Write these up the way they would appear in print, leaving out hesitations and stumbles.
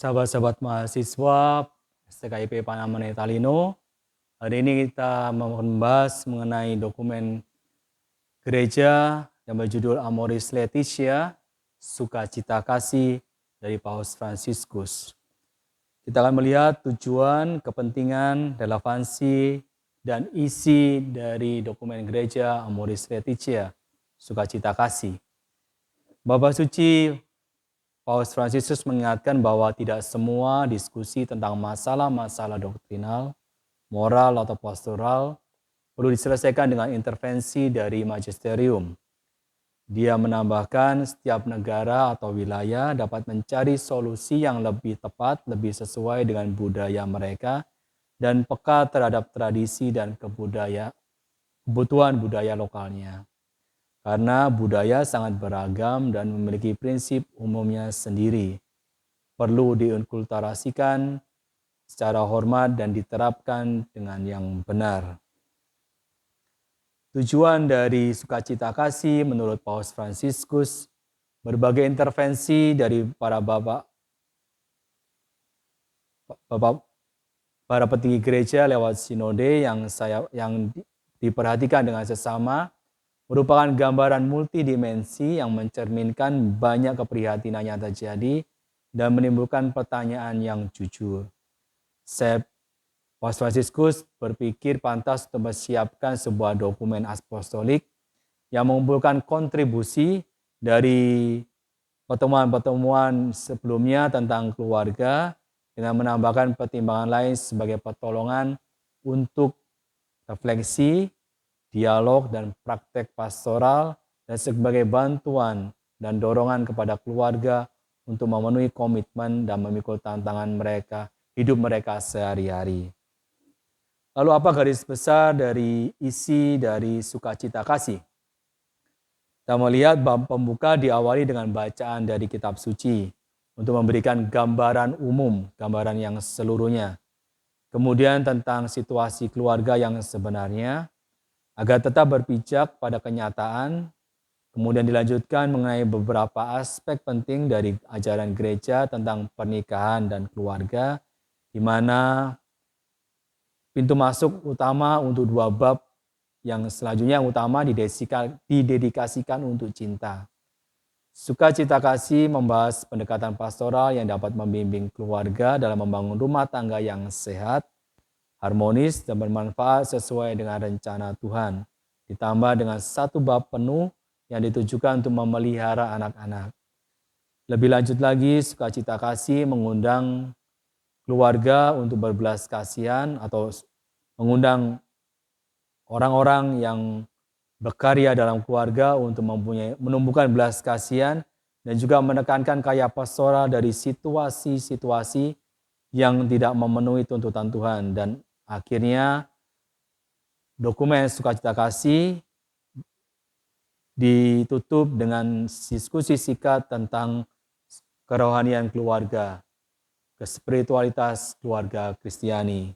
Sahabat-sahabat mahasiswa STKIP Panamane Talino, hari ini kita membahas mengenai dokumen gereja yang berjudul Amoris Laetitia, Sukacita Kasih dari Paus Fransiskus. Kita akan melihat tujuan, kepentingan, relevansi, dan isi dari dokumen gereja Amoris Laetitia, Sukacita Kasih. Bapak Suci Paus Fransiskus mengingatkan bahwa tidak semua diskusi tentang masalah-masalah doktrinal, moral, atau pastoral perlu diselesaikan dengan intervensi dari magisterium. Dia menambahkan setiap negara atau wilayah dapat mencari solusi yang lebih tepat, lebih sesuai dengan budaya mereka, dan peka terhadap tradisi dan kebutuhan budaya lokalnya. Karena budaya sangat beragam dan memiliki prinsip umumnya sendiri, perlu diinkulturasikan secara hormat dan diterapkan dengan yang benar. Tujuan dari Sukacita Kasih menurut Paus Fransiskus, berbagai intervensi dari para petinggi gereja lewat sinode yang diperhatikan dengan sesama, merupakan gambaran multidimensi yang mencerminkan banyak keprihatinan yang terjadi dan menimbulkan pertanyaan yang jujur. Paus Fransiskus berpikir pantas untuk mempersiapkan sebuah dokumen apostolik yang mengumpulkan kontribusi dari pertemuan-pertemuan sebelumnya tentang keluarga dengan menambahkan pertimbangan lain sebagai pertolongan untuk refleksi, dialog, dan praktek pastoral, dan sebagai bantuan dan dorongan kepada keluarga untuk memenuhi komitmen dan memikul tantangan hidup mereka sehari-hari. Lalu apa garis besar dari isi dari Sukacita Kasih? Kita melihat bab pembuka diawali dengan bacaan dari kitab suci untuk memberikan gambaran umum, gambaran yang seluruhnya. Kemudian tentang situasi keluarga yang sebenarnya, agar tetap berpijak pada kenyataan, kemudian dilanjutkan mengenai beberapa aspek penting dari ajaran gereja tentang pernikahan dan keluarga, di mana pintu masuk utama untuk dua bab yang selanjutnya utama didedikasikan untuk cinta. Sukacita Kasih membahas pendekatan pastoral yang dapat membimbing keluarga dalam membangun rumah tangga yang sehat, harmonis, dan bermanfaat sesuai dengan rencana Tuhan. Ditambah dengan satu bab penuh yang ditujukan untuk memelihara anak-anak. Lebih lanjut lagi, Sukacita Kasih mengundang keluarga untuk berbelas kasihan atau mengundang orang-orang yang berkarya dalam keluarga untuk menumbuhkan belas kasihan dan juga menekankan karya pastoral dari situasi-situasi yang tidak memenuhi tuntutan Tuhan. Dan akhirnya dokumen Sukacita Kasih ditutup dengan diskusi singkat tentang kerohanian keluarga, spiritualitas keluarga Kristiani.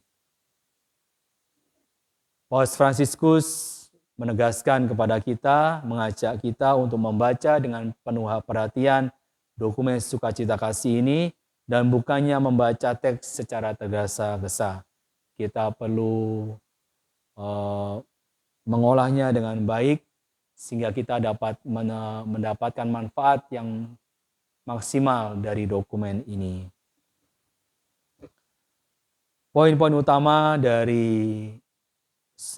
Paus Fransiskus menegaskan kepada kita, mengajak kita untuk membaca dengan penuh perhatian dokumen Sukacita Kasih ini dan bukannya membaca teks secara tergesa-gesa. Kita perlu mengolahnya dengan baik sehingga kita dapat mendapatkan manfaat yang maksimal dari dokumen ini. Poin-poin utama dari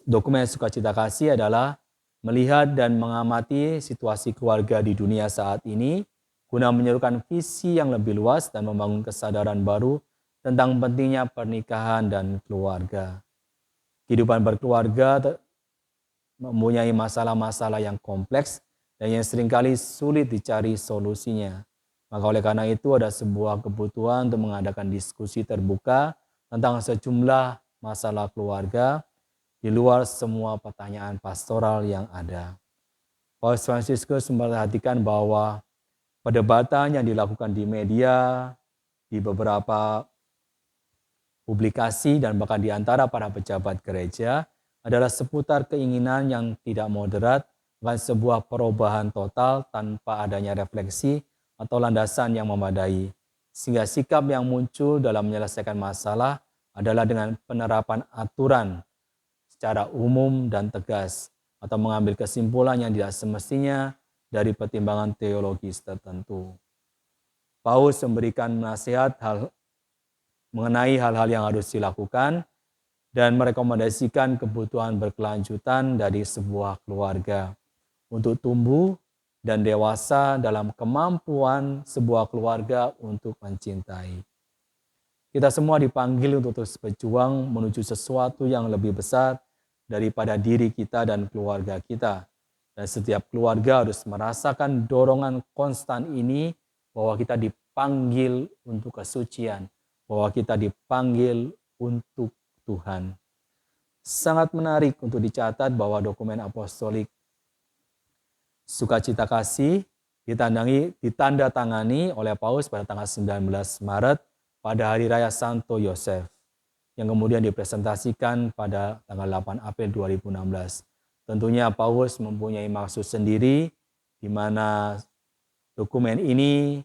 dokumen Sukacita Kasih adalah melihat dan mengamati situasi keluarga di dunia saat ini guna menyerukan visi yang lebih luas dan membangun kesadaran baru tentang pentingnya pernikahan dan keluarga. Kehidupan berkeluarga mempunyai masalah-masalah yang kompleks dan yang seringkali sulit dicari solusinya. Maka oleh karena itu ada sebuah kebutuhan untuk mengadakan diskusi terbuka tentang sejumlah masalah keluarga di luar semua pertanyaan pastoral yang ada. Paus Fransiskus memperhatikan bahwa perdebatan yang dilakukan di media, di beberapa publikasi dan bahkan di antara para pejabat gereja adalah seputar keinginan yang tidak moderat akan sebuah perubahan total tanpa adanya refleksi atau landasan yang memadai. Sehingga sikap yang muncul dalam menyelesaikan masalah adalah dengan penerapan aturan secara umum dan tegas, atau mengambil kesimpulan yang tidak semestinya dari pertimbangan teologis tertentu. Paulus memberikan nasihat mengenai hal-hal yang harus dilakukan dan merekomendasikan kebutuhan berkelanjutan dari sebuah keluarga untuk tumbuh dan dewasa dalam kemampuan sebuah keluarga untuk mencintai. Kita semua dipanggil untuk terus berjuang menuju sesuatu yang lebih besar daripada diri kita dan keluarga kita. Dan setiap keluarga harus merasakan dorongan konstan ini bahwa kita dipanggil untuk kesucian, bahwa kita dipanggil untuk Tuhan. Sangat menarik untuk dicatat bahwa dokumen apostolik Sukacita Kasih ditandatangani oleh Paulus pada tanggal 19 Maret pada Hari Raya Santo Yosef, yang kemudian dipresentasikan pada tanggal 8 April 2016. Tentunya Paulus mempunyai maksud sendiri di mana dokumen ini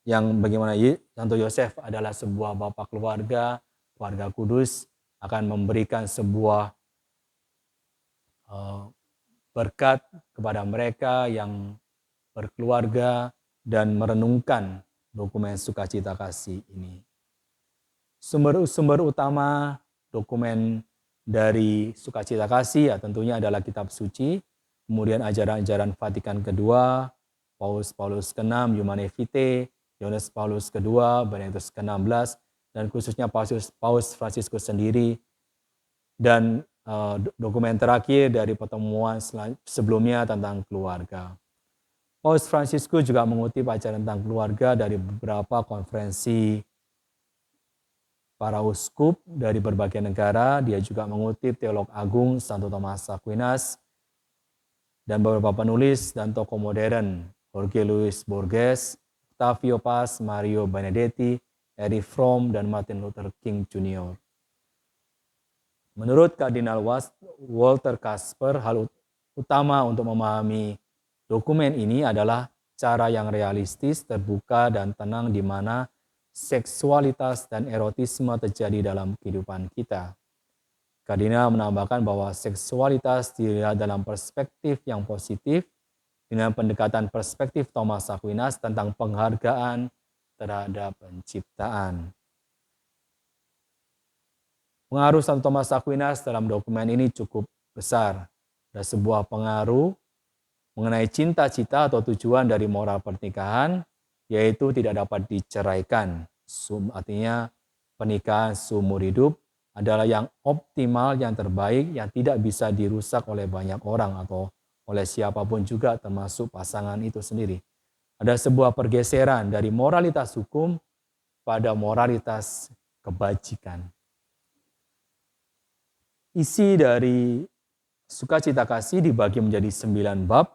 yang bagaimana Santo Yosef adalah sebuah bapak keluarga kudus, akan memberikan sebuah berkat kepada mereka yang berkeluarga dan merenungkan dokumen Sukacita Kasih ini. Sumber utama dokumen dari Sukacita Kasih tentunya adalah kitab suci, kemudian ajaran-ajaran Vatikan kedua, Paus ke-6, Humanae Vitae, Yohanes Paulus kedua, Benediktus ke-16, dan khususnya Paus Fransiskus sendiri, dan dokumen terakhir dari pertemuan sebelumnya tentang keluarga. Paus Fransiskus juga mengutip ajaran tentang keluarga dari beberapa konferensi para uskup dari berbagai negara. Dia juga mengutip teolog agung Santo Thomas Aquinas dan beberapa penulis dan tokoh modern, Jorge Luis Borges, Octavio Paz, Mario Benedetti, Erich Fromm, dan Martin Luther King Jr. Menurut Kardinal Walter Kasper, hal utama untuk memahami dokumen ini adalah cara yang realistis, terbuka, dan tenang di mana seksualitas dan erotisme terjadi dalam kehidupan kita. Kardinal menambahkan bahwa seksualitas dilihat dalam perspektif yang positif dengan pendekatan perspektif Thomas Aquinas tentang penghargaan terhadap penciptaan. Pengaruh Santo Thomas Aquinas dalam dokumen ini cukup besar. Ada sebuah pengaruh mengenai cita-cita atau tujuan dari moral pernikahan, yaitu tidak dapat diceraikan. Artinya pernikahan seumur hidup adalah yang optimal, yang terbaik, yang tidak bisa dirusak oleh banyak orang atau oleh siapapun juga, termasuk pasangan itu sendiri. Ada sebuah pergeseran dari moralitas hukum pada moralitas kebajikan. Isi dari Sukacita Kasih dibagi menjadi 9 bab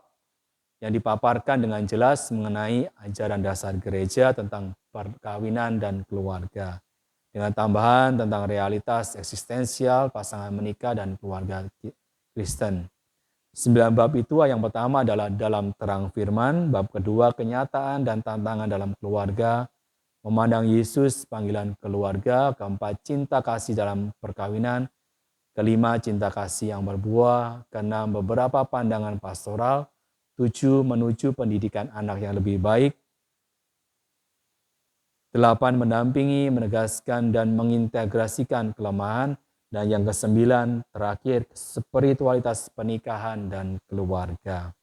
yang dipaparkan dengan jelas mengenai ajaran dasar gereja tentang perkawinan dan keluarga, dengan tambahan tentang realitas eksistensial pasangan menikah dan keluarga Kristen. 9 bab itu yang pertama adalah dalam terang firman, bab kedua kenyataan dan tantangan dalam keluarga, memandang Yesus panggilan keluarga, keempat cinta kasih dalam perkawinan, kelima, cinta kasih yang berbuah. Keenam, beberapa pandangan pastoral. 7, menuju pendidikan anak yang lebih baik. 8, mendampingi, menegaskan, dan mengintegrasikan kelemahan. Dan yang ke-9, terakhir, spiritualitas pernikahan dan keluarga.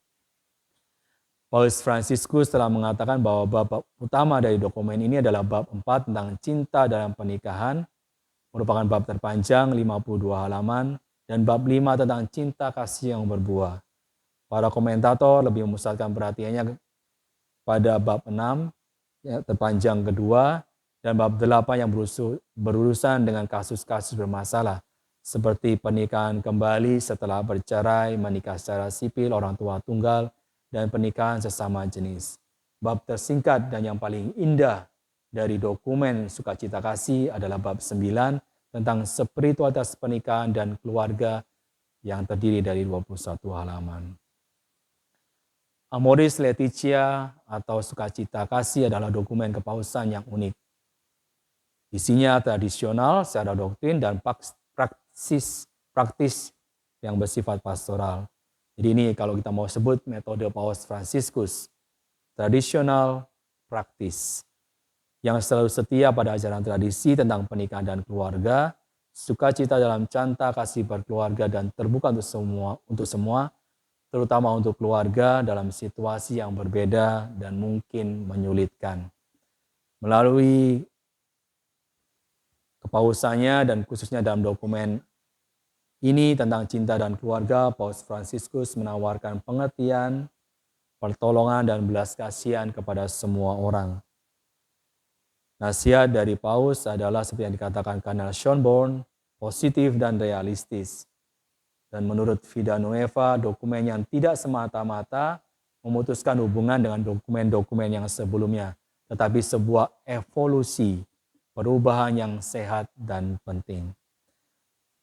Paus Fransiskus telah mengatakan bahwa bab utama dari dokumen ini adalah bab 4 tentang cinta dalam pernikahan, merupakan bab terpanjang 52 halaman, dan bab 5 tentang cinta kasih yang berbuah. Para komentator lebih memusatkan perhatiannya pada bab 6 terpanjang kedua dan bab 8 yang berurusan dengan kasus-kasus bermasalah seperti pernikahan kembali setelah bercerai, menikah secara sipil, orang tua tunggal, dan pernikahan sesama jenis. Bab tersingkat dan yang paling indah dari dokumen Sukacita Kasih adalah bab 9 tentang spiritualitas pernikahan dan keluarga yang terdiri dari 21 halaman. Amoris Laetitia atau sukacita kasih adalah dokumen kepausan yang unik. Isinya tradisional secara doktrin dan praktis yang bersifat pastoral. Jadi ini kalau kita mau sebut metode Paus Fransiskus, tradisional, praktis. Yang selalu setia pada ajaran tradisi tentang pernikahan dan keluarga, sukacita dalam canta kasih berkeluarga dan terbuka untuk semua, terutama untuk keluarga dalam situasi yang berbeda dan mungkin menyulitkan. Melalui kepausannya dan khususnya dalam dokumen ini tentang cinta dan keluarga, Paus Fransiskus menawarkan pengertian, pertolongan, dan belas kasihan kepada semua orang. Nasihat dari Paus adalah seperti yang dikatakan Kardinal Schönborn, positif dan realistis. Dan menurut Vida Nueva, dokumen yang tidak semata-mata memutuskan hubungan dengan dokumen-dokumen yang sebelumnya, tetapi sebuah evolusi, perubahan yang sehat dan penting.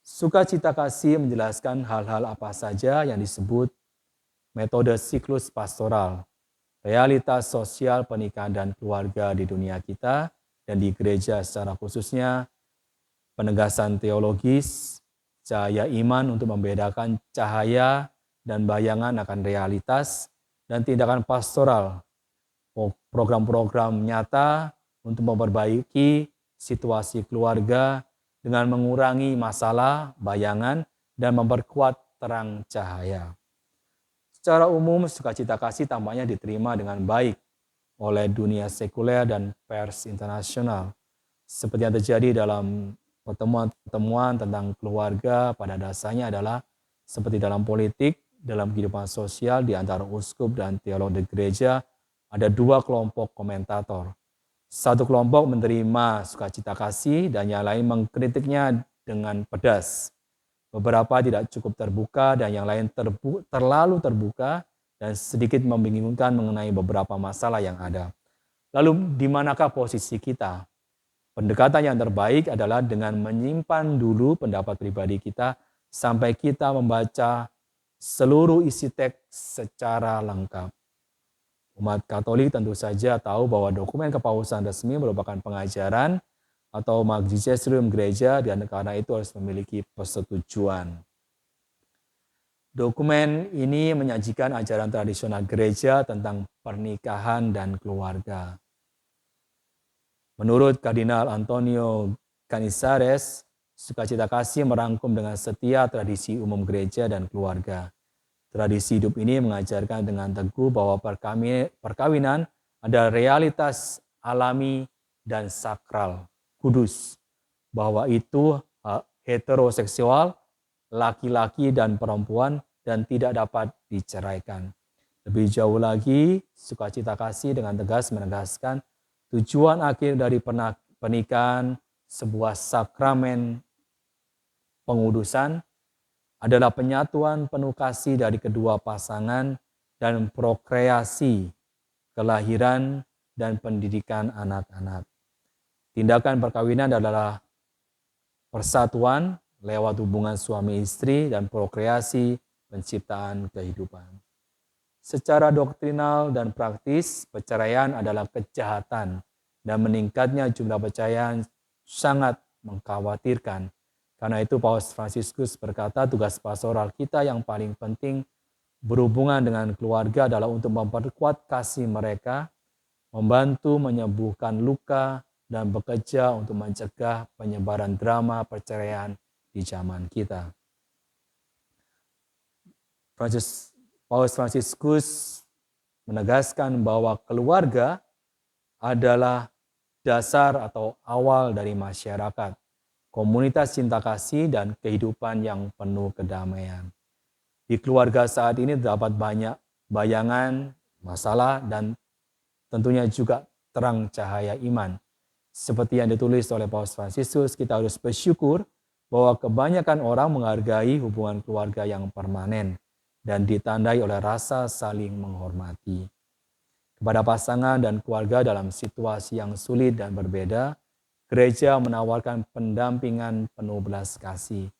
Sukacita kasih menjelaskan hal-hal apa saja yang disebut metode siklus pastoral, realitas sosial pernikahan dan keluarga di dunia kita dan di gereja secara khususnya, penegasan teologis, cahaya iman untuk membedakan cahaya dan bayangan akan realitas, dan tindakan pastoral, program-program nyata untuk memperbaiki situasi keluarga dengan mengurangi masalah, bayangan, dan memperkuat terang cahaya. Secara umum, sukacita kasih tampaknya diterima dengan baik oleh dunia sekuler dan pers internasional. Seperti yang terjadi dalam pertemuan-pertemuan tentang keluarga pada dasarnya adalah seperti dalam politik, dalam kehidupan sosial di antara uskup dan teolog di gereja, ada dua kelompok komentator. Satu kelompok menerima sukacita kasih dan yang lain mengkritiknya dengan pedas. Beberapa tidak cukup terbuka dan yang lain terlalu terbuka dan sedikit membingungkan mengenai beberapa masalah yang ada. Lalu di manakah posisi kita? Pendekatan yang terbaik adalah dengan menyimpan dulu pendapat pribadi kita sampai kita membaca seluruh isi teks secara lengkap. Umat Katolik tentu saja tahu bahwa dokumen kepausan resmi merupakan pengajaran atau magisterium gereja dan karena itu harus memiliki persetujuan. Dokumen ini menyajikan ajaran tradisional gereja tentang pernikahan dan keluarga. Menurut Kardinal Antonio Canizares, sukacita kasih merangkum dengan setia tradisi umum gereja dan keluarga. Tradisi hidup ini mengajarkan dengan teguh bahwa perkawinan adalah realitas alami dan sakral, kudus. Bahwa itu heteroseksual, laki-laki dan perempuan, dan tidak dapat diceraikan. Lebih jauh lagi, sukacita kasih dengan tegas menegaskan tujuan akhir dari pernikahan, sebuah sakramen pengudusan, adalah penyatuan penuh kasih dari kedua pasangan dan prokreasi, kelahiran, dan pendidikan anak-anak. Tindakan perkawinan adalah persatuan lewat hubungan suami istri dan prokreasi penciptaan kehidupan. Secara doktrinal dan praktis, perceraian adalah kejahatan dan meningkatnya jumlah perceraian sangat mengkhawatirkan. Karena itu Paus Fransiskus berkata tugas pastoral kita yang paling penting berhubungan dengan keluarga adalah untuk memperkuat kasih mereka, membantu menyembuhkan luka, dan bekerja untuk mencegah penyebaran drama perceraian di zaman kita. Paus Fransiskus menegaskan bahwa keluarga adalah dasar atau awal dari masyarakat, komunitas cinta kasih, dan kehidupan yang penuh kedamaian. Di keluarga saat ini terdapat banyak bayangan, masalah, dan tentunya juga terang cahaya iman. Seperti yang ditulis oleh Paus Fransiskus, kita harus bersyukur bahwa kebanyakan orang menghargai hubungan keluarga yang permanen dan ditandai oleh rasa saling menghormati. Kepada pasangan dan keluarga dalam situasi yang sulit dan berbeda, gereja menawarkan pendampingan penuh belas kasih.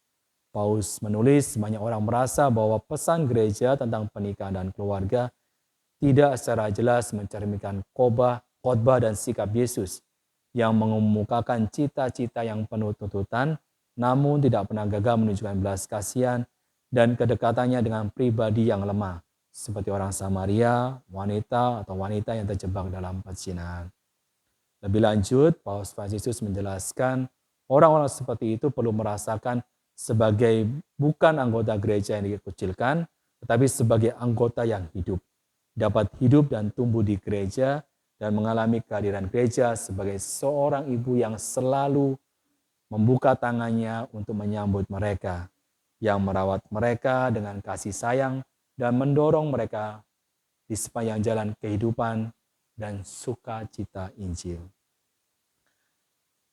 Paus menulis, banyak orang merasa bahwa pesan gereja tentang pernikahan dan keluarga tidak secara jelas mencerminkan khotbah dan sikap Yesus yang mengemukakan cita-cita yang penuh tuntutan, namun tidak pernah gagal menunjukkan belas kasihan dan kedekatannya dengan pribadi yang lemah, seperti orang Samaria, wanita atau wanita yang terjebak dalam perzinahan. Lebih lanjut, Paus Fransiskus menjelaskan orang-orang seperti itu perlu merasakan sebagai bukan anggota gereja yang dikucilkan, tetapi sebagai anggota yang hidup, dapat hidup dan tumbuh di gereja dan mengalami kehadiran gereja sebagai seorang ibu yang selalu membuka tangannya untuk menyambut mereka, yang merawat mereka dengan kasih sayang dan mendorong mereka di sepanjang jalan kehidupan dan sukacita Injil.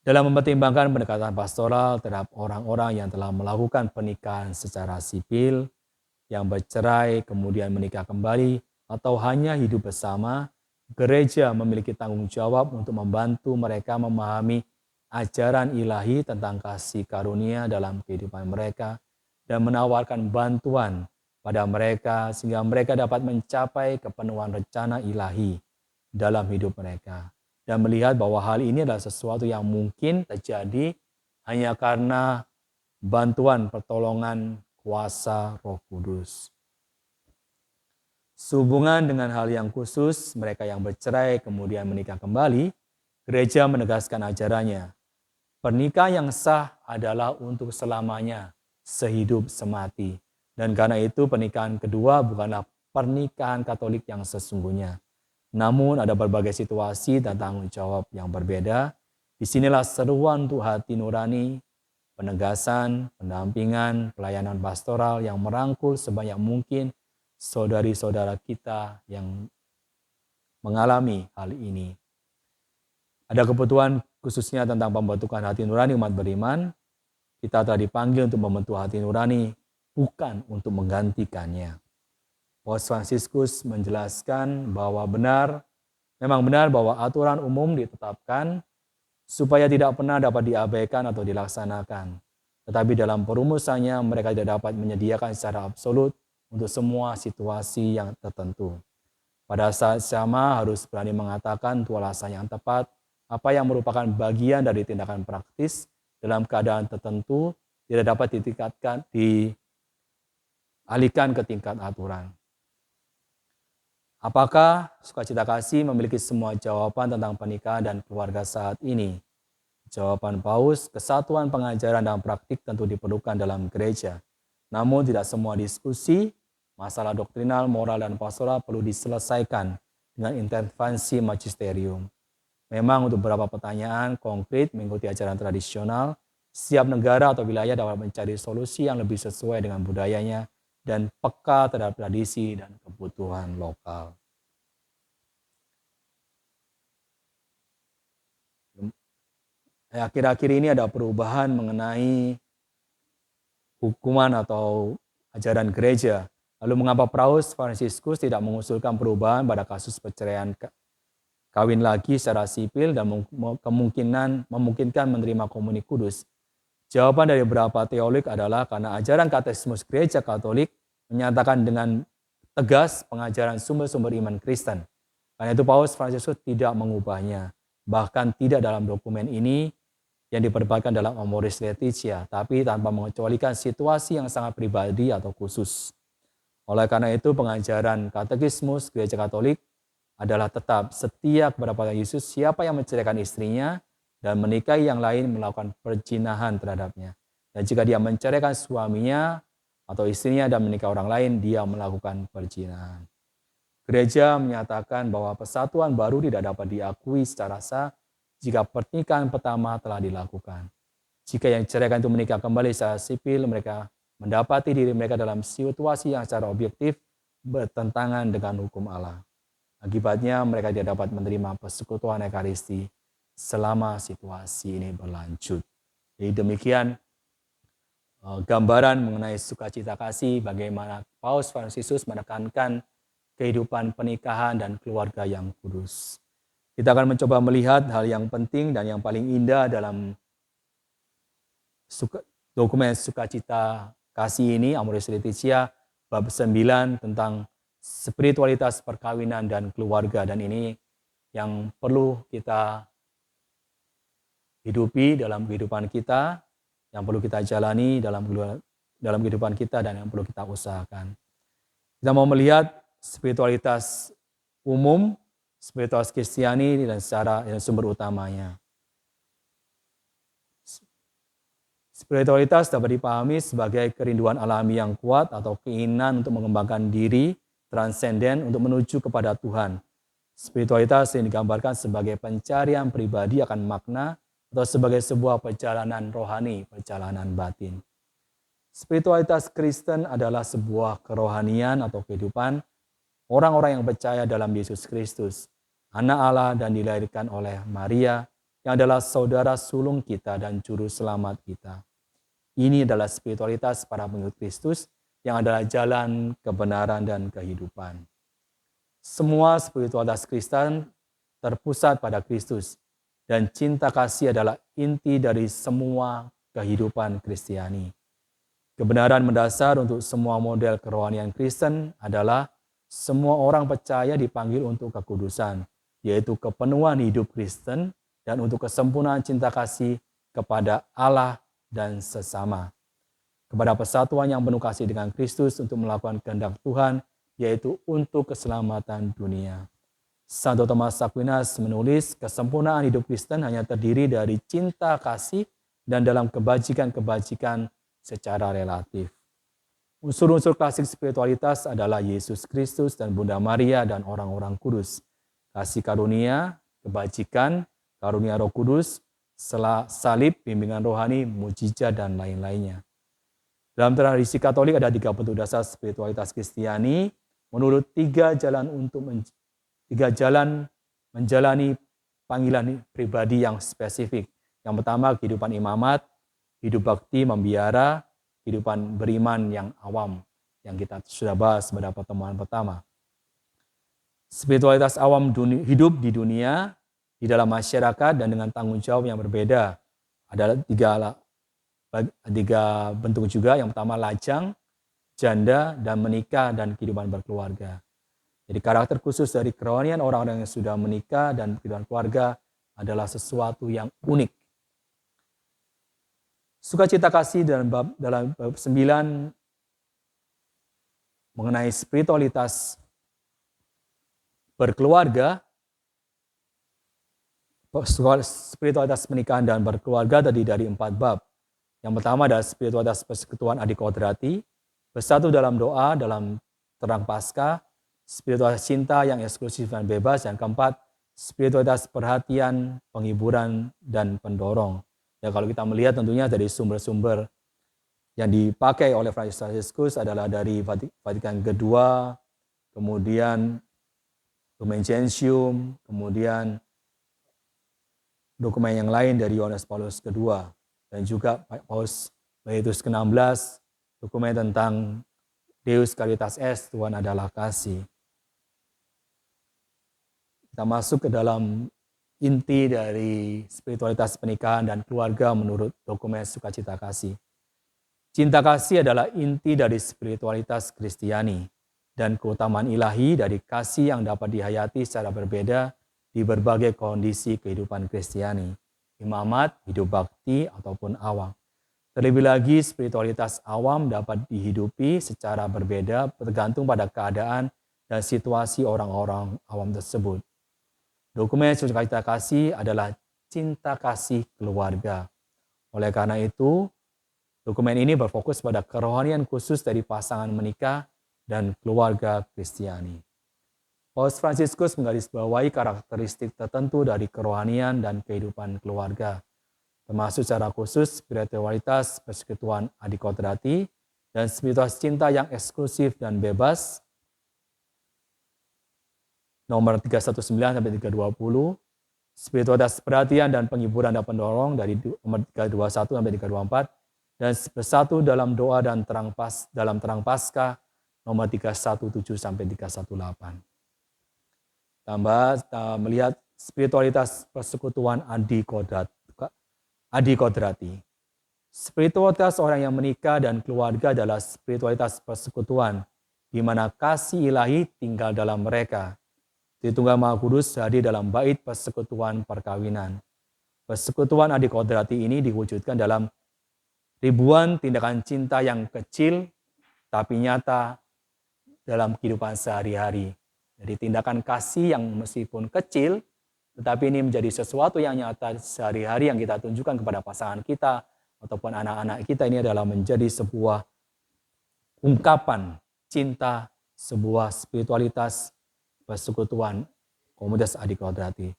Dalam mempertimbangkan pendekatan pastoral terhadap orang-orang yang telah melakukan pernikahan secara sipil, yang bercerai kemudian menikah kembali, atau hanya hidup bersama, gereja memiliki tanggung jawab untuk membantu mereka memahami ajaran ilahi tentang kasih karunia dalam kehidupan mereka dan menawarkan bantuan pada mereka sehingga mereka dapat mencapai kepenuhan rencana ilahi dalam hidup mereka. Dan melihat bahwa hal ini adalah sesuatu yang mungkin terjadi hanya karena bantuan pertolongan kuasa Roh Kudus. Sehubungan dengan hal yang khusus, mereka yang bercerai kemudian menikah kembali, gereja menegaskan ajarannya. Pernikahan yang sah adalah untuk selamanya, sehidup semati. Dan karena itu pernikahan kedua bukanlah pernikahan Katolik yang sesungguhnya. Namun ada berbagai situasi dan tanggung jawab yang berbeda. Disinilah seruan untuk hati nurani, penegasan, pendampingan, pelayanan pastoral yang merangkul sebanyak mungkin saudari-saudara kita yang mengalami hal ini. Ada kebutuhan khususnya tentang pembentukan hati nurani umat beriman. Kita telah dipanggil untuk membentuk hati nurani, bukan untuk menggantikannya. Paus Fransiskus menjelaskan bahwa memang benar bahwa aturan umum ditetapkan supaya tidak pernah dapat diabaikan atau dilaksanakan. Tetapi dalam perumusannya mereka tidak dapat menyediakan secara absolut untuk semua situasi yang tertentu. Pada saat sama harus berani mengatakan untuk alasan yang tepat, apa yang merupakan bagian dari tindakan praktis dalam keadaan tertentu tidak dapat dialihkan ke tingkat aturan. Apakah sukacita kasih memiliki semua jawaban tentang pernikahan dan keluarga saat ini? Jawaban Paus, kesatuan pengajaran dan praktik tentu diperlukan dalam gereja. Namun tidak semua diskusi, masalah doktrinal, moral, dan pastoral perlu diselesaikan dengan intervensi magisterium. Memang untuk beberapa pertanyaan konkret mengikuti ajaran tradisional, setiap negara atau wilayah dapat mencari solusi yang lebih sesuai dengan budayanya dan peka terhadap tradisi dan kebutuhan lokal. Akhir-akhir ini ada perubahan mengenai hukuman atau ajaran gereja. Lalu mengapa Paus Fransiskus tidak mengusulkan perubahan pada kasus perceraian kawin lagi secara sipil dan memungkinkan menerima komuni kudus? Jawaban dari beberapa teolog adalah karena ajaran katekismus Gereja Katolik menyatakan dengan tegas pengajaran sumber-sumber iman Kristen. Karena itu Paus Fransiskus tidak mengubahnya, bahkan tidak dalam dokumen ini yang diperdebatkan dalam Amoris Laetitia, tapi tanpa mengecualikan situasi yang sangat pribadi atau khusus. Oleh karena itu pengajaran katekismus Gereja Katolik adalah tetap setia kepada Yesus siapa yang menceraikan istrinya dan menikahi yang lain melakukan perzinahan terhadapnya. Dan jika dia menceraikan suaminya atau istrinya dan menikah orang lain, dia melakukan perzinahan. Gereja menyatakan bahwa persatuan baru tidak dapat diakui secara sah jika pernikahan pertama telah dilakukan. Jika yang diceraikan itu menikah kembali secara sipil, mereka mendapati diri mereka dalam situasi yang secara objektif bertentangan dengan hukum Allah. Akibatnya mereka tidak dapat menerima persekutuan Ekaristi selama situasi ini berlanjut. Jadi demikian gambaran mengenai sukacita kasih, bagaimana Paus Fransiskus menekankan kehidupan pernikahan dan keluarga yang kudus. Kita akan mencoba melihat hal yang penting dan yang paling indah dalam dokumen sukacita kasih ini, Amoris Laetitia, bab 9 tentang spiritualitas perkawinan dan keluarga, dan ini yang perlu kita hidupi dalam kehidupan kita, yang perlu kita jalani dalam kehidupan kita, dan yang perlu kita usahakan. Kita mau melihat spiritualitas umum, spiritualitas Kristiani dan secara sumber utamanya. Spiritualitas dapat dipahami sebagai kerinduan alami yang kuat atau keinginan untuk mengembangkan diri transenden untuk menuju kepada Tuhan. Spiritualitas yang digambarkan sebagai pencarian pribadi akan makna atau sebagai sebuah perjalanan rohani, perjalanan batin. Spiritualitas Kristen adalah sebuah kerohanian atau kehidupan orang-orang yang percaya dalam Yesus Kristus, Anak Allah dan dilahirkan oleh Maria, yang adalah saudara sulung kita dan juru selamat kita. Ini adalah spiritualitas para pengikut Kristus yang adalah jalan kebenaran dan kehidupan. Semua spiritualitas Kristen terpusat pada Kristus, dan cinta kasih adalah inti dari semua kehidupan Kristiani. Kebenaran mendasar untuk semua model kerohanian Kristen adalah semua orang percaya dipanggil untuk kekudusan, yaitu kepenuhan hidup Kristen dan untuk kesempurnaan cinta kasih kepada Allah dan sesama. Kepada persatuan yang penuh kasih dengan Kristus untuk melakukan kehendak Tuhan, yaitu untuk keselamatan dunia. Santo Thomas Aquinas menulis, kesempurnaan hidup Kristen hanya terdiri dari cinta kasih dan dalam kebajikan-kebajikan secara relatif. Unsur-unsur klasik spiritualitas adalah Yesus Kristus dan Bunda Maria dan orang-orang kudus. Kasih karunia, kebajikan, karunia Roh Kudus, salib, bimbingan rohani, mujizat, dan lain-lainnya. Dalam tradisi Katolik ada 3 bentuk dasar spiritualitas Kristiani menurut 3 jalan menjalani panggilan pribadi yang spesifik. Yang pertama, kehidupan imamat, hidup bakti membiara, kehidupan beriman yang awam, yang kita sudah bahas pada pertemuan pertama. Spiritualitas awam hidup di dunia, di dalam masyarakat, dan dengan tanggung jawab yang berbeda. Ada 3 bentuk juga. Yang pertama lajang, janda, dan menikah, dan kehidupan berkeluarga. Jadi karakter khusus dari kerohanian orang-orang yang sudah menikah dan kehidupan keluarga adalah sesuatu yang unik. Sukacita kasih dalam bab 9 mengenai spiritualitas berkeluarga, spiritualitas pernikahan dan berkeluarga tadi dari 4 bab. Yang pertama adalah spiritualitas persekutuan adikodrati, bersatu dalam doa, dalam terang Paskah, spiritualitas cinta yang eksklusif dan bebas. Yang keempat, spiritualitas perhatian, penghiburan, dan pendorong. Ya, kalau kita melihat tentunya dari sumber-sumber yang dipakai oleh Fransiskus adalah dari Vatikan kedua, kemudian Lumen Gentium, kemudian dokumen yang lain dari Yohanes Paulus kedua, dan juga Paus Benedictus ke-16, dokumen tentang Deus Caritas Est, Tuhan adalah kasih. Kita masuk ke dalam inti dari spiritualitas pernikahan dan keluarga menurut dokumen Sukacita Kasih. Cinta kasih adalah inti dari spiritualitas Kristiani dan keutamaan ilahi dari kasih yang dapat dihayati secara berbeda di berbagai kondisi kehidupan Kristiani, imamat, hidup bakti, ataupun awam. Terlebih lagi, spiritualitas awam dapat dihidupi secara berbeda tergantung pada keadaan dan situasi orang-orang awam tersebut. Dokumen Sukacita Kasih adalah cinta kasih keluarga. Oleh karena itu, dokumen ini berfokus pada kerohanian khusus dari pasangan menikah dan keluarga Kristiani. Paus Fransiskus menggarisbawahi karakteristik tertentu dari kerohanian dan kehidupan keluarga, termasuk secara khusus spiritualitas persekutuan adikodrati dan spiritualitas cinta yang eksklusif dan bebas, nomor 319-320, spiritualitas perhatian dan penghiburan dan pendorong dari nomor 321-324, dan bersatu dalam doa dan dalam terang Paskah, nomor 317-318. Kita melihat spiritualitas persekutuan adikodrati. Spiritualitas orang yang menikah dan keluarga adalah spiritualitas persekutuan, di mana kasih ilahi tinggal dalam mereka. Tritunggal Maha Kudus hadir dalam bait persekutuan perkawinan. Persekutuan adikodrati ini diwujudkan dalam ribuan tindakan cinta yang kecil tapi nyata dalam kehidupan sehari-hari. Jadi tindakan kasih yang meskipun kecil, tetapi ini menjadi sesuatu yang nyata sehari-hari yang kita tunjukkan kepada pasangan kita ataupun anak-anak kita, ini adalah menjadi sebuah ungkapan cinta, sebuah spiritualitas persekutuan komunitas adikodrati.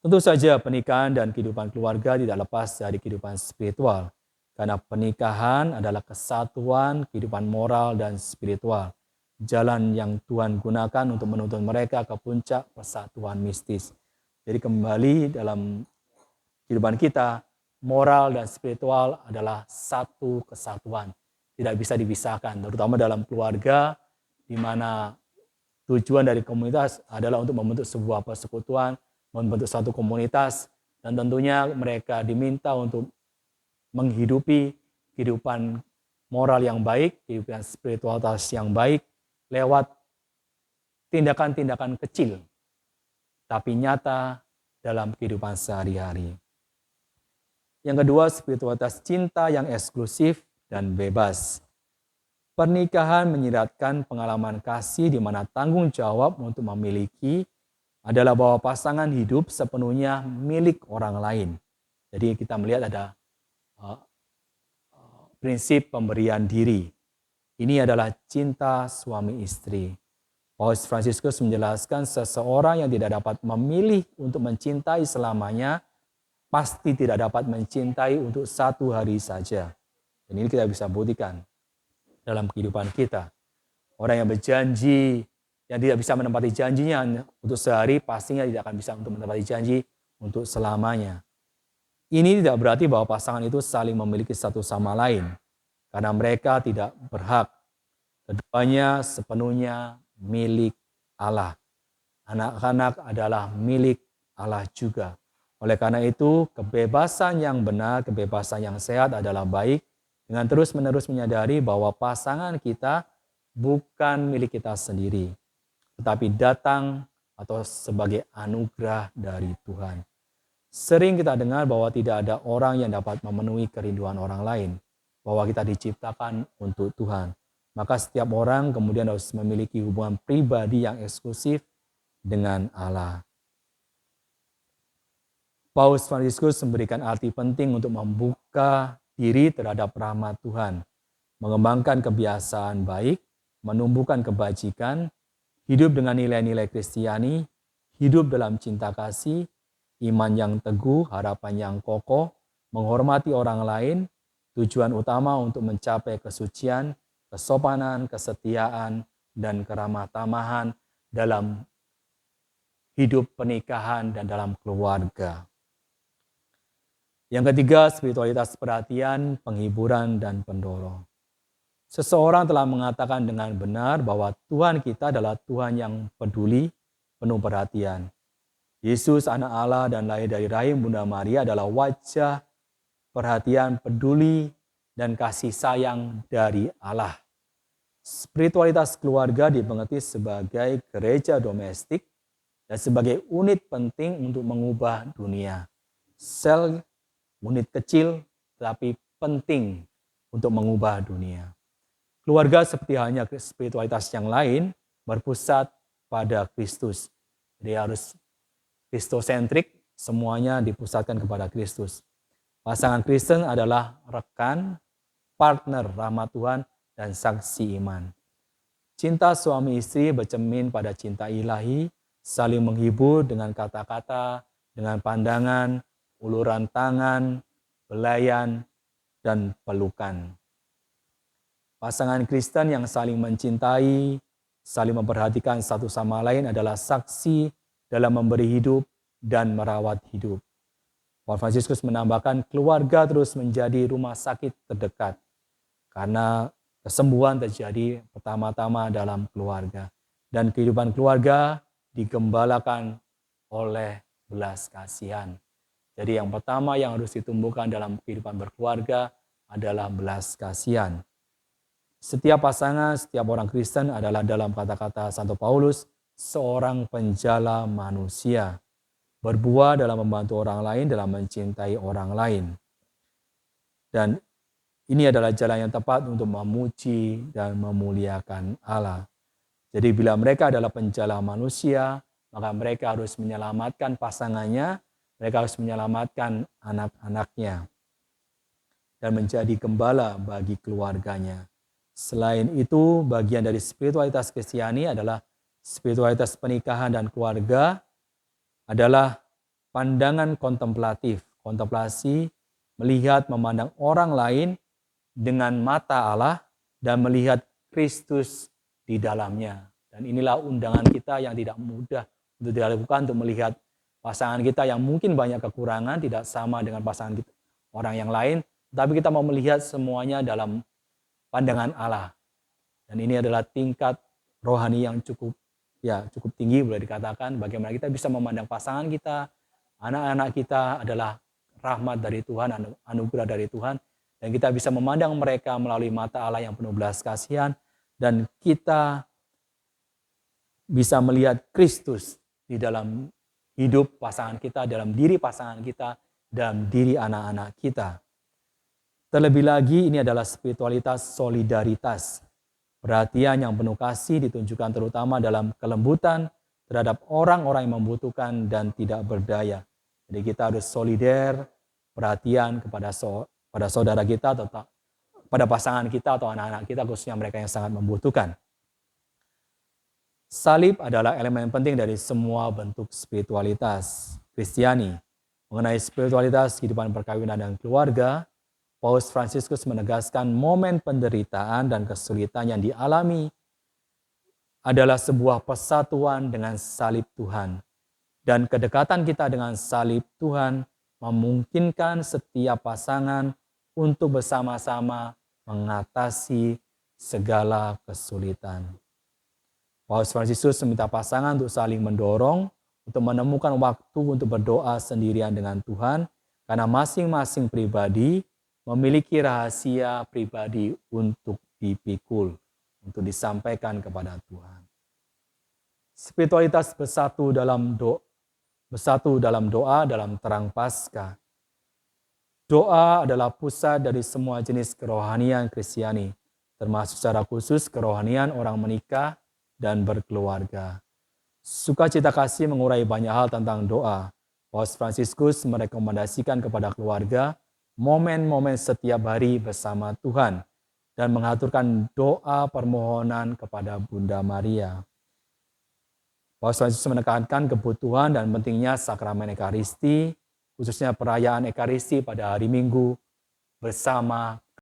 Tentu saja pernikahan dan kehidupan keluarga tidak lepas dari kehidupan spiritual, karena pernikahan adalah kesatuan kehidupan moral dan spiritual, jalan yang Tuhan gunakan untuk menuntun mereka ke puncak persatuan mistis. Jadi kembali dalam kehidupan kita, moral dan spiritual adalah satu kesatuan, tidak bisa dipisahkan, terutama dalam keluarga, di mana tujuan dari komunitas adalah untuk membentuk sebuah persekutuan, membentuk satu komunitas, dan tentunya mereka diminta untuk menghidupi kehidupan moral yang baik, kehidupan spiritualitas yang baik, lewat tindakan-tindakan kecil, tapi nyata dalam kehidupan sehari-hari. Yang kedua, spiritualitas cinta yang eksklusif dan bebas. Pernikahan menyiratkan pengalaman kasih di mana tanggung jawab untuk memiliki adalah bahwa pasangan hidup sepenuhnya milik orang lain. Jadi kita melihat ada prinsip pemberian diri. Ini adalah cinta suami istri. Paus Fransiskus menjelaskan seseorang yang tidak dapat memilih untuk mencintai selamanya, pasti tidak dapat mencintai untuk satu hari saja. Dan ini kita bisa buktikan dalam kehidupan kita. Orang yang berjanji, yang tidak bisa menepati janjinya untuk sehari, pastinya tidak akan bisa untuk menepati janji untuk selamanya. Ini tidak berarti bahwa pasangan itu saling memiliki satu sama lain, karena mereka tidak berhak. Keduanya sepenuhnya milik Allah. Anak-anak adalah milik Allah juga. Oleh karena itu, kebebasan yang benar, kebebasan yang sehat adalah baik, dengan terus-menerus menyadari bahwa pasangan kita bukan milik kita sendiri, tetapi datang atau sebagai anugerah dari Tuhan. Sering kita dengar bahwa tidak ada orang yang dapat memenuhi kerinduan orang lain, bahwa kita diciptakan untuk Tuhan. Maka setiap orang kemudian harus memiliki hubungan pribadi yang eksklusif dengan Allah. Paus Fransiskus memberikan arti penting untuk membuka diri terhadap rahmat Tuhan, mengembangkan kebiasaan baik, menumbuhkan kebajikan, hidup dengan nilai-nilai Kristiani, hidup dalam cinta kasih, iman yang teguh, harapan yang kokoh, menghormati orang lain, tujuan utama untuk mencapai kesucian, kesopanan, kesetiaan, dan keramah tamahan dalam hidup pernikahan dan dalam keluarga. Yang ketiga, spiritualitas perhatian, penghiburan, dan pendorong. Seseorang telah mengatakan dengan benar bahwa Tuhan kita adalah Tuhan yang peduli, penuh perhatian. Yesus, anak Allah dan lahir dari rahim Bunda Maria adalah wajah perhatian, peduli, dan kasih sayang dari Allah. Spiritualitas keluarga dimengerti sebagai gereja domestik dan sebagai unit penting untuk mengubah dunia. Sel unit kecil tapi penting untuk mengubah dunia. Keluarga seperti halnya spiritualitas yang lain berpusat pada Kristus. Jadi harus Kristosentrik, semuanya dipusatkan kepada Kristus. Pasangan Kristen adalah rekan, partner rahmat Tuhan, dan saksi iman. Cinta suami istri bercermin pada cinta ilahi, saling menghibur dengan kata-kata, dengan pandangan, uluran tangan, belayan, dan pelukan. Pasangan Kristen yang saling mencintai, saling memperhatikan satu sama lain adalah saksi dalam memberi hidup dan merawat hidup. Paus Fransiskus menambahkan keluarga terus menjadi rumah sakit terdekat karena kesembuhan terjadi pertama-tama dalam keluarga. Dan kehidupan keluarga digembalakan oleh belas kasihan. Jadi yang pertama yang harus ditumbuhkan dalam kehidupan berkeluarga adalah belas kasihan. Setiap pasangan, setiap orang Kristen adalah dalam kata-kata Santo Paulus, seorang penjala manusia. Berbuah dalam membantu orang lain, dalam mencintai orang lain. Dan ini adalah jalan yang tepat untuk memuji dan memuliakan Allah. Jadi bila mereka adalah penjala manusia, maka mereka harus menyelamatkan pasangannya, mereka harus menyelamatkan anak-anaknya, dan menjadi gembala bagi keluarganya. Selain itu, bagian dari spiritualitas Kristiani adalah spiritualitas pernikahan dan keluarga adalah pandangan kontemplatif. Kontemplasi melihat, memandang orang lain dengan mata Allah dan melihat Kristus di dalamnya. Dan inilah undangan kita yang tidak mudah untuk dilakukan, untuk melihat pasangan kita yang mungkin banyak kekurangan, tidak sama dengan pasangan kita, orang yang lain, tapi kita mau melihat semuanya dalam pandangan Allah. Dan ini adalah tingkat rohani yang cukup tinggi, boleh dikatakan, bagaimana kita bisa memandang pasangan kita, anak-anak kita adalah rahmat dari Tuhan, anugerah dari Tuhan, dan kita bisa memandang mereka melalui mata Allah yang penuh belas kasihan, dan kita bisa melihat Kristus di dalam hidup pasangan kita, dalam diri pasangan kita, dalam diri anak-anak kita. Terlebih lagi, ini adalah spiritualitas solidaritas. Perhatian yang penuh kasih ditunjukkan terutama dalam kelembutan terhadap orang-orang yang membutuhkan dan tidak berdaya. Jadi kita harus solider, perhatian kepada saudara kita, atau pada pasangan kita atau anak-anak kita, khususnya mereka yang sangat membutuhkan. Salib adalah elemen penting dari semua bentuk spiritualitas Kristiani. Mengenai spiritualitas kehidupan perkawinan dan keluarga, Paus Fransiskus menegaskan momen penderitaan dan kesulitan yang dialami adalah sebuah persatuan dengan salib Tuhan. Dan kedekatan kita dengan salib Tuhan memungkinkan setiap pasangan untuk bersama-sama mengatasi segala kesulitan. Paus Fransiskus meminta pasangan untuk saling mendorong, untuk menemukan waktu untuk berdoa sendirian dengan Tuhan, karena masing-masing pribadi memiliki rahasia pribadi untuk dipikul, untuk disampaikan kepada Tuhan. Spiritualitas bersatu dalam doa dalam terang Paskah. Doa adalah pusat dari semua jenis kerohanian Kristiani, termasuk secara khusus kerohanian orang menikah dan berkeluarga. Sukacita kasih mengurai banyak hal tentang doa. Paus Fransiskus merekomendasikan kepada keluarga momen-momen setiap hari bersama Tuhan dan mengaturkan doa permohonan kepada Bunda Maria. Paus Fransiskus menekankan kebutuhan dan pentingnya sakramen Ekaristi, khususnya perayaan Ekaristi pada hari Minggu bersama